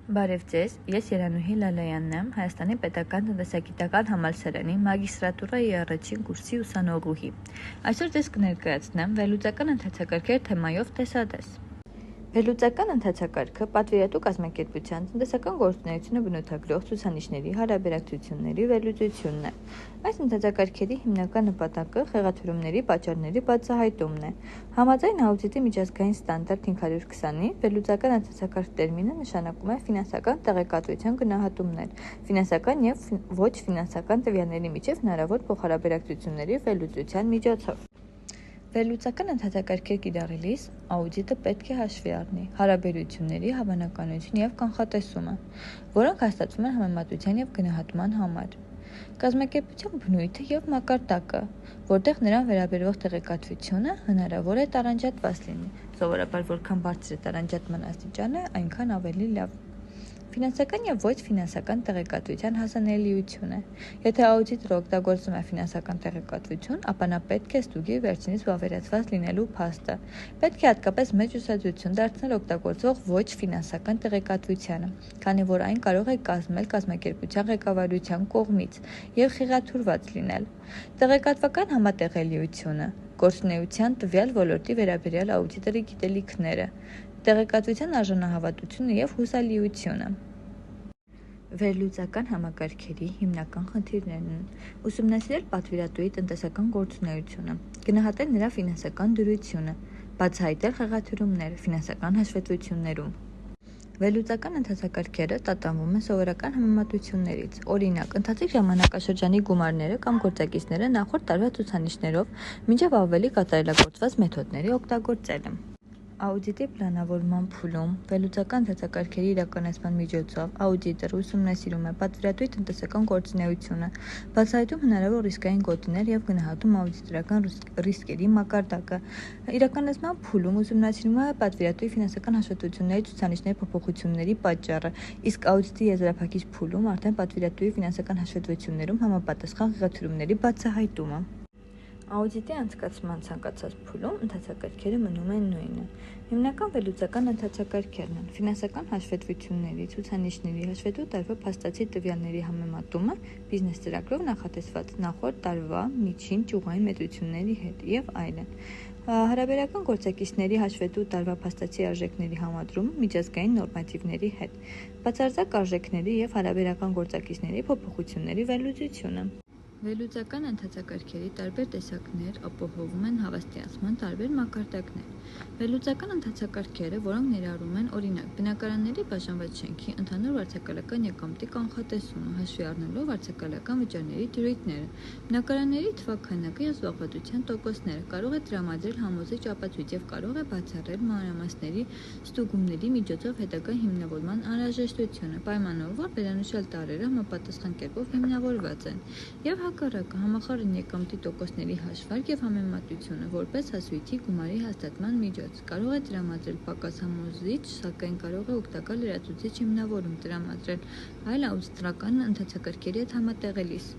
Բարև ձեզ, ես Երանուհի Լալայանն եմ, Հայաստանի պետական տնտեսագիտական համալսարանի մագիստրատուրայի առաջին կուրսի ուսանողուհի։ Այսօր ձեզ կներկայացնեմ վերլուծական ընթացակարգեր թեմայով տեսադես։ Վերլուծական ընթացակարգը պատվիրատու կազմակերպության տնտեսական գործունեությունը բնութագրող ցուցանիշների հարաբերակցությունների վերլուծությունն է։ Այս ընթացակարգերի հիմնական նպատակը խեղաթյուրումների պատճառների բացահայտումն է։ Համաձայն աուդիտի միջազգային ստանդարտ 520-ի, վերլուծական ընթացակարգ տերմինը նշանակում է ֆինանսական տեղեկատվության գնահատումներ, ֆինանսական և ոչ ֆինանսական տվյալների միջև հնարավոր փոխհարաբերակցությունների վերլուծության միջոցով։ Վերլուծական ընթացակարգեր կիրառելիս աուդիտը պետք է հաշվի առնի հարաբերությունների հավանականություն և կանխատեսումը, որոնք հաստատվում են համեմատության և գնահատման համար, կազմակերպության բնույթը և մակարդակը, որտեղ նրան վերաբերող տեղեկատվությունը հնարավոր է տարանջատված լինի, սովորաբար որքան բարձր է տարանջատման աստիճանը, այնքան ավելի լավ։ Ֆինանսական և ոչ ֆինանսական տեղեկատվության հասանելիությունը։ Եթե աուդիտորը օգտագործում է ֆինանսական տեղեկատվություն, ապա նա պետք է ստուգի վերջինիս վավերացված լինելու փաստը։ Պետք է հատկապես մեծ ուշադրություն դարձնել օգտագործվող ոչ ֆինանսական տեղեկատվությանը, քանի որ այն կարող է կազմել կազմակերպության ղեկավարության կողմից և խեղաթյուրված լինել։ Տեղեկատվական համատեղելիությունը։ Գործունեության տվյալ ոլորտի վերաբերյալ աուդիտորի գիտելիքները, տեղեկատվության արժանահավատությունը և հուսալիությունը։ Վերլուծական համակարգերի հիմնական խնդիրներն են ուսումնասիրել պատվիրատուի տնտեսական գործունեությունը, գնահատել նրա ֆինանսական դրությունը, բացահայտել խեղաթյուրումներ ֆինանսական հաշվետվություններում։ Վերլուծական ընթացակարգերը տատանվում են սովորական համեմատություններից, օրինակ, ընթացիկ ժամանակաշրջանի գումարները կամ գործակիցները նախորդ տարվա ցուցանիշներով մինչև ավելի կատարելագործված մեթոդների օգտագործելը։ Աուդիտի պլանավորման փուլում վերլուծական ընթացակարգերի իրականացման միջոցով աուդիտորը ուսումնասիրում է պատվիրատուի տնտեսական գործունեությունը, բացահայտում հնարավոր ռիսկային գոտիներ և գնահատում աուդիտորական ռիսկերի մակարդակը։ Իրականացման փուլում ուսումնասիրվում է պատվիրատուի ֆինանսական հաշվետվությունների ցուցանիշների փոփոխությունների պատճառը, իսկ աուդիտի եզրափակիչ փուլում արդեն պատվիրատուի ֆինանսական հաշվետվություններում համապատասխան խեղաթյուրումների բացահայտումը։ Աուդիտի անցկացման ցանկացած փուլում ընթացակարգերը մնում են նույնը։ Հիմնական վերլուծական ընթացակարգերն են ֆինանսական հաշվետվությունների, ցուցանիշների, հաշվետվու տարվա փաստացի տվյալների համեմատումը բիզնես ծրագրով նախատեսված նախորդ տարվա միջին ճյուղային մեծությունների հետ և այլն։ Հարաբերական գործակիցների հաշվետվու տարվա փաստացի արժեքների համադրումը միջազգային նորմատիվների հետ, բացարձակ արժեքների և հարաբերական գործակիցների փոփոխությունների վերլուծությունը։ Վերլուծական ընթացակարգերի տարբեր տեսակներ ապահովում են հավաստիացման տարբեր մակարդակներ։ Վերլուծական ընթացակարգերը, որոնք ներառում են, օրինակ, բնակարանների բաժանված շենքի ընդհանուր վարձակալական եկամտի կանխատեսումը, հաշվի առնելով վարձակալական վճարների տիրույթները, բնակարանների թվաքանակը և զբաղվածության տոկոսները, կարող է տրամադրել համոզիչ ապացույց և կարող է բացառել մանրամասների ստուգումների միջոցով հետագա հիմնավորման անհրաժեշտությունը, պայմանով, որ վերանշյալ տարրերը համապատասխան կերպով հիմնավորված են, և հակառակը, համախառն եկամտի տոկոսների հաշվարկ և համեմատությունը, որպես հասույթի գումարի հաստատման միջոց, կարող է տրամադրել պակաս համոզիչ, սակայն կարող է օգտակար լրացուցիչ հիմնավորում տրամադրել այլ աուդիտորական ընթացակարգերի հետ համատեղելիս։